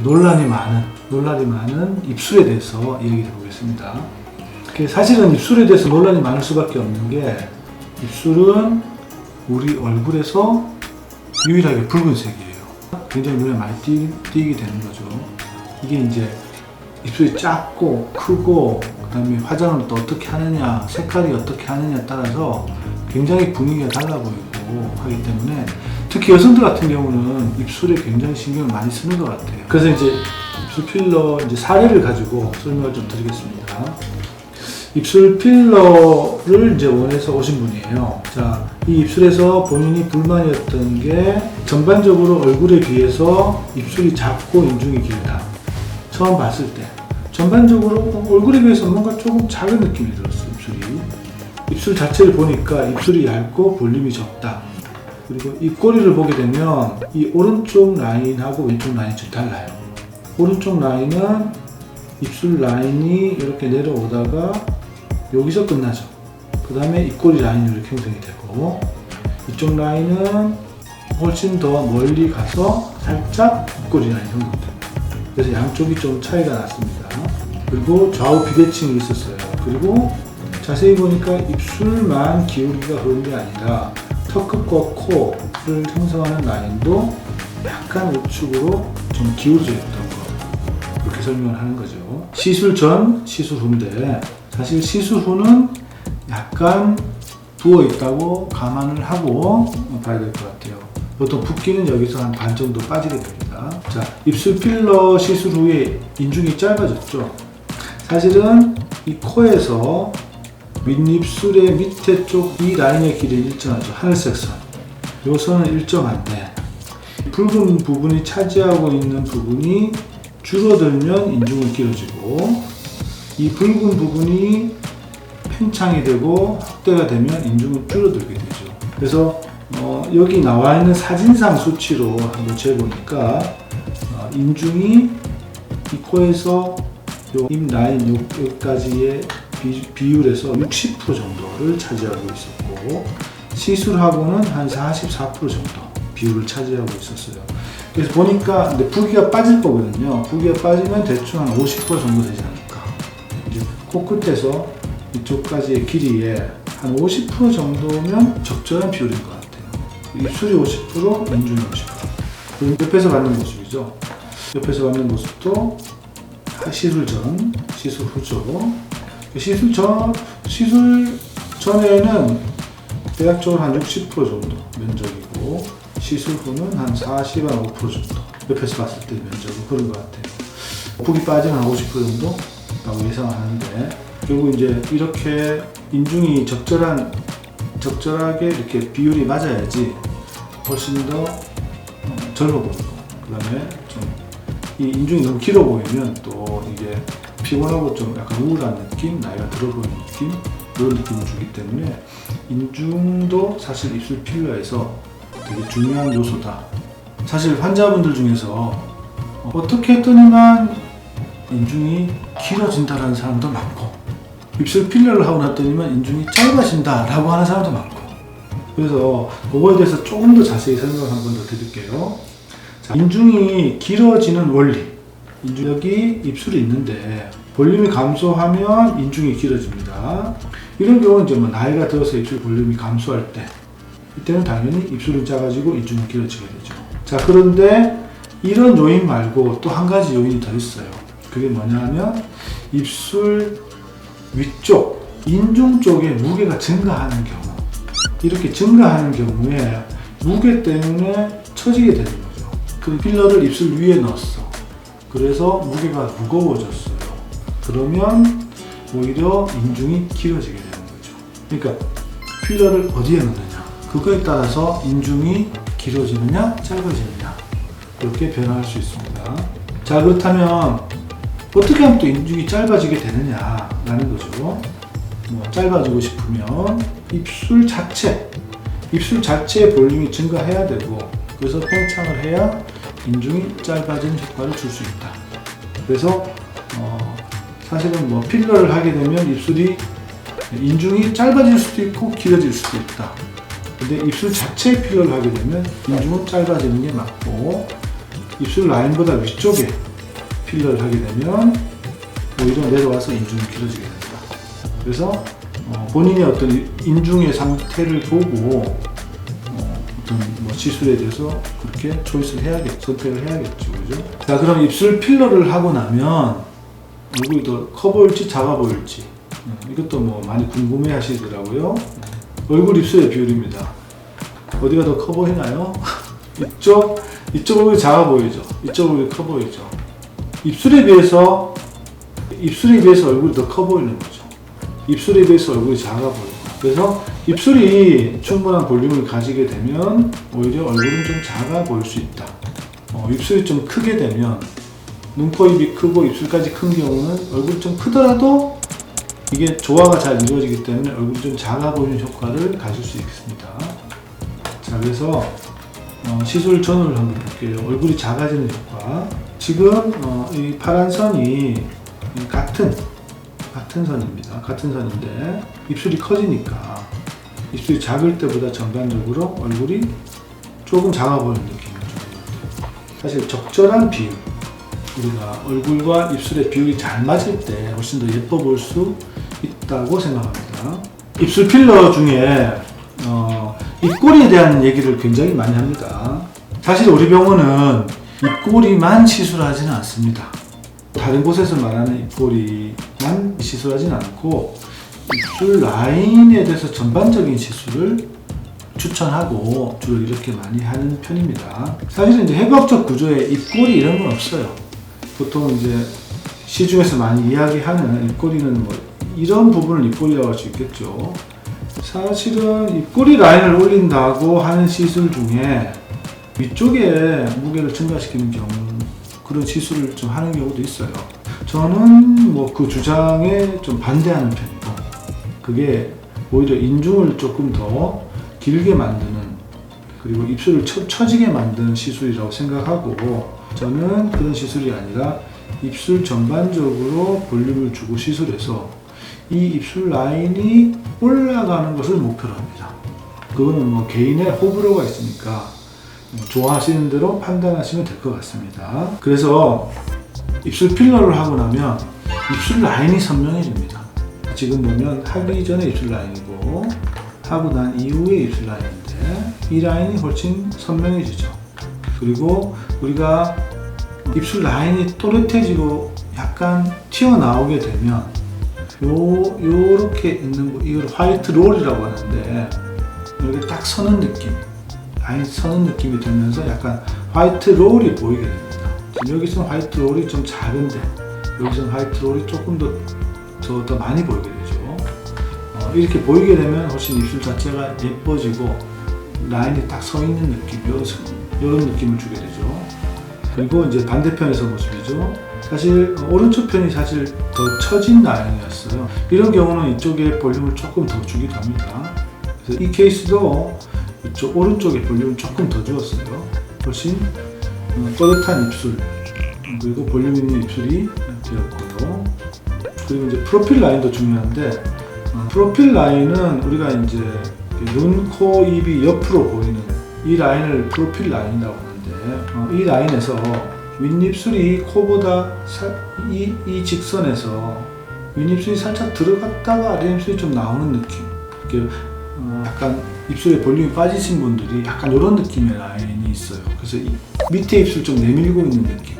논란이 많은 입술에 대해서 얘기를 해보겠습니다. 사실은 입술에 대해서 논란이 많을 수밖에 없는 게, 입술은 우리 얼굴에서 유일하게 붉은색이에요. 굉장히 눈에 많이 띄게 되는 거죠. 이게 이제 입술이 작고 크고, 그 다음에 화장을 또 어떻게 하느냐, 색깔이 어떻게 하느냐에 따라서 굉장히 분위기가 달라 보이고 하기 때문에, 특히 여성들 같은 경우는 입술에 굉장히 신경을 많이 쓰는 것 같아요. 그래서 이제 입술 필러 사례를 가지고 설명을 좀 드리겠습니다. 입술 필러를 이제 원해서 오신 분이에요. 자, 이 입술에서 본인이 불만이었던 게, 전반적으로 얼굴에 비해서 입술이 작고 인중이 길다. 처음 봤을 때 전반적으로 얼굴에 비해서 뭔가 조금 작은 느낌이 들었어요. 입술 자체를 보니까 입술이 얇고 볼륨이 적다. 그리고 입꼬리를 보게 되면 이 오른쪽 라인하고 왼쪽 라인이 좀 달라요. 오른쪽 라인은 입술 라인이 이렇게 내려오다가 여기서 끝나죠. 그 다음에 입꼬리 라인이 이렇게 형성이 되고, 이쪽 라인은 훨씬 더 멀리 가서 살짝 입꼬리 라인이 형성됩니다. 그래서 양쪽이 좀 차이가 났습니다. 그리고 좌우 비대칭이 있었어요. 그리고 자세히 보니까 입술만 기울기가 그런 게 아니라 턱끝과 코를 형성하는 라인도 약간 우측으로 좀 기울어져 있던 거, 그렇게 설명을 하는 거죠. 시술 전, 시술 후인데, 사실 시술 후는 약간 부어 있다고 감안을 하고 봐야 될 것 같아요. 보통 붓기는 여기서 한 반 정도 빠지게 됩니다. 자, 입술 필러 시술 후에 인중이 짧아졌죠. 사실은 이 코에서 윗입술의 밑에 쪽 이 라인의 길이 일정하죠. 하늘색 선. 이 선은 일정한데, 붉은 부분이 차지하고 있는 부분이 줄어들면 인중은 길어지고, 이 붉은 부분이 팽창이 되고 확대가 되면 인중은 줄어들게 되죠. 그래서 여기 나와 있는 사진상 수치로 한번 재보니까, 인중이 이 코에서 요 입 라인 여기까지의 비율에서 60% 정도를 차지하고 있었고, 시술하고는 한 44% 정도 비율을 차지하고 있었어요. 그래서 보니까 근데 붓기가 빠질 거거든요. 붓기가 빠지면 대충 한 50% 정도 되지 않을까. 이제 코끝에서 이쪽까지의 길이에 한 50% 정도면 적절한 비율인 것 같아요. 입술이 50%, 인중이 50%. 그리고 옆에서 받는 모습이죠. 옆에서 받는 모습도 시술 전, 시술 후죠. 시술 전에는 대략적으로 한 60% 정도 면적이고, 시술 후는 한 40, 5% 정도. 옆에서 봤을 때 면적은 그런 것 같아요. 붓기 빠지면 한 50% 정도라고 예상하는데, 결국 이제 이렇게 인중이 적절하게 이렇게 비율이 맞아야지 훨씬 더 젊어 보이고, 그 다음에 좀 이 인중이 너무 길어 보이면 또 이게 피곤하고 좀 약간 우울한 느낌, 나이가 들어 보이는 느낌, 그런 느낌을 주기 때문에 인중도 사실 입술 필러에서 되게 중요한 요소다. 사실 환자분들 중에서 어떻게 했더니만 인중이 길어진다라는 사람도 많고, 입술 필러를 하고 났더니만 인중이 짧아진다라고 하는 사람도 많고, 그래서 그거에 대해서 조금 더 자세히 설명을 한 번 더 드릴게요. 자, 인중이 길어지는 원리. 여기 입술이 있는데 볼륨이 감소하면 인중이 길어집니다. 이런 경우는 이제 나이가 들어서 입술 볼륨이 감소할 때, 이때는 당연히 입술은 작아지고 인중은 길어지게 되죠. 자, 그런데 이런 요인 말고 또 한 가지 요인이 더 있어요. 그게 뭐냐면, 입술 위쪽, 인중 쪽에 무게가 증가하는 경우, 이렇게 증가하는 경우에 무게 때문에 처지게 되는 거죠. 그 필러를 입술 위에 넣었어. 그래서 무게가 무거워졌어요. 그러면 오히려 인중이 길어지게 되는 거죠. 그러니까 필러를 어디에 넣느냐, 그거에 따라서 인중이 길어지느냐 짧아지느냐, 이렇게 변화할 수 있습니다. 자, 그렇다면 어떻게 하면 또 인중이 짧아지게 되느냐라는 거죠. 짧아지고 싶으면 입술 자체의 볼륨이 증가해야 되고, 그래서 팽창을 해야 인중이 짧아지는 효과를 줄 수 있다. 그래서 사실은 필러를 하게 되면 인중이 짧아질 수도 있고 길어질 수도 있다. 근데 입술 자체의 필러를 하게 되면 인중은 짧아지는 게 맞고, 입술 라인보다 위쪽에 필러를 하게 되면 오히려 내려와서 인중이 길어지게 됩니다. 그래서 본인의 어떤 인중의 상태를 보고 어떤 시술에 대해서 그렇게 초이스를 해야겠죠. 선택을 해야겠죠. 그죠? 자, 그럼 입술 필러를 하고 나면 얼굴이 더 커 보일지 작아 보일지 이것도 많이 궁금해 하시더라고요. 얼굴 입술의 비율입니다. 어디가 더 커 보이나요? 이쪽 얼굴이 작아 보이죠? 이쪽 얼굴이 커 보이죠? 입술에 비해서 얼굴이 더 커 보이는 거죠. 입술에 비해서 얼굴이 작아 보이고. 그래서 입술이 충분한 볼륨을 가지게 되면 오히려 얼굴은 좀 작아 보일 수 있다. 입술이 좀 크게 되면 눈, 코, 입이 크고 입술까지 큰 경우는 얼굴이 좀 크더라도 이게 조화가 잘 이루어지기 때문에 얼굴이 좀 작아 보이는 효과를 가질 수 있습니다. 자, 그래서 시술 전후를 한번 볼게요. 얼굴이 작아지는 효과. 지금 이 파란 선이 같은 선입니다. 같은 선인데 입술이 커지니까 입술이 작을 때보다 전반적으로 얼굴이 조금 작아 보이는 느낌이 좀 같아요. 사실 적절한 비율, 우리가 얼굴과 입술의 비율이 잘 맞을 때 훨씬 더 예뻐 보일 수 있다고 생각합니다. 입술 필러 중에 입꼬리에 대한 얘기를 굉장히 많이 합니다. 사실 우리 병원은 입꼬리만 시술하지는 않습니다. 다른 곳에서 말하는 입꼬리만 시술하지는 않고 입술 라인에 대해서 전반적인 시술을 추천하고 주로 이렇게 많이 하는 편입니다. 사실은 이제 해부학적 구조에 입꼬리 이런 건 없어요. 보통 이제 시중에서 많이 이야기하는 입꼬리는 이런 부분을 입꼬리라고 할 수 있겠죠. 사실은 입꼬리 라인을 올린다고 하는 시술 중에 위쪽에 무게를 증가시키는 경우 그런 시술을 좀 하는 경우도 있어요. 저는 그 주장에 좀 반대하는 편이고, 그게 오히려 인중을 조금 더 길게 만드는, 그리고 입술을 처지게 만드는 시술이라고 생각하고, 저는 그런 시술이 아니라 입술 전반적으로 볼륨을 주고 시술해서 이 입술 라인이 올라가는 것을 목표로 합니다. 그거는 개인의 호불호가 있으니까 좋아하시는 대로 판단하시면 될 것 같습니다. 그래서 입술 필러를 하고 나면 입술 라인이 선명해집니다. 지금 보면 하기 전에 입술 라인이고 하고 난 이후의 입술 라인인데 이 라인이 훨씬 선명해지죠. 그리고 우리가 입술 라인이 또렷해지고 약간 튀어나오게 되면 요렇게 있는 이걸 화이트 롤이라고 하는데 이렇게 딱 서는 느낌, 라인 서는 느낌이 들면서 약간 화이트 롤이 보이게 됩니다. 지금 여기서는 화이트 롤이 좀 작은데 여기서는 화이트 롤이 조금 더 많이 보이게 되죠. 이렇게 보이게 되면 훨씬 입술 자체가 예뻐지고 라인이 딱 서 있는 느낌, 이런 느낌을 주게 되죠. 그리고 이제 반대편에서 모습이죠. 사실 오른쪽 편이 사실 더 처진 라인이었어요. 이런 경우는 이쪽에 볼륨을 조금 더 주기도 합니다. 그래서 이 케이스도 이쪽 오른쪽에 볼륨을 조금 더 주었어요. 훨씬 또렷한 입술, 그리고 볼륨 있는 입술이 되었고요. 그리고 이제 프로필 라인도 중요한데, 프로필 라인은 우리가 이제 눈, 코, 입이 옆으로 보이는 이 라인을 프로필 라인이라고 하는데, 이 라인에서 윗입술이 코보다 이 직선에서 윗입술이 살짝 들어갔다가 아랫입술이 좀 나오는 느낌. 이렇게 약간 입술에 볼륨이 빠지신 분들이 약간 이런 느낌의 라인이 있어요. 그래서 이 밑에 입술 좀 내밀고 있는 느낌.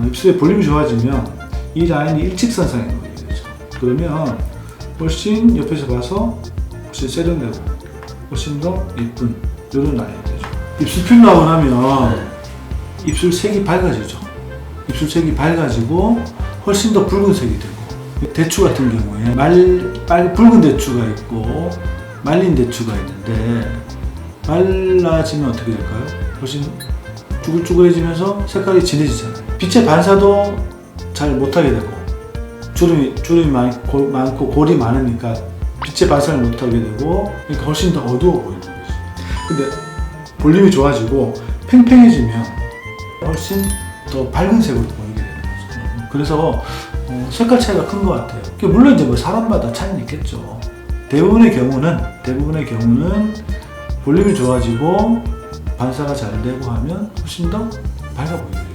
입술에 볼륨이 좋아지면 이 라인이 일직선상에 보이게 되죠. 그러면 훨씬 옆에서 봐서 훨씬 세련되고 훨씬 더 예쁜 이런 라인이 되죠. 입술 필러하고 나면 입술 색이 밝아지죠. 입술 색이 밝아지고 훨씬 더 붉은색이 되고, 대추 같은 경우에 붉은 대추가 있고 말린 대추가 있는데, 말라지면 어떻게 될까요? 훨씬 쭈글쭈글해지면서 색깔이 진해지잖아요. 빛의 반사도 잘 못하게 되고, 주름이 많고 골이 많으니까 빛의 반사를 못하게 되고, 그러니까 훨씬 더 어두워 보이는 거죠. 근데 볼륨이 좋아지고 팽팽해지면 훨씬 더 밝은 색으로 보이게 되는 거죠. 그래서 색깔 차이가 큰 것 같아요. 물론 이제 사람마다 차이는 있겠죠. 대부분의 경우는 볼륨이 좋아지고 반사가 잘 되고 하면 훨씬 더 밝아 보이게 돼요.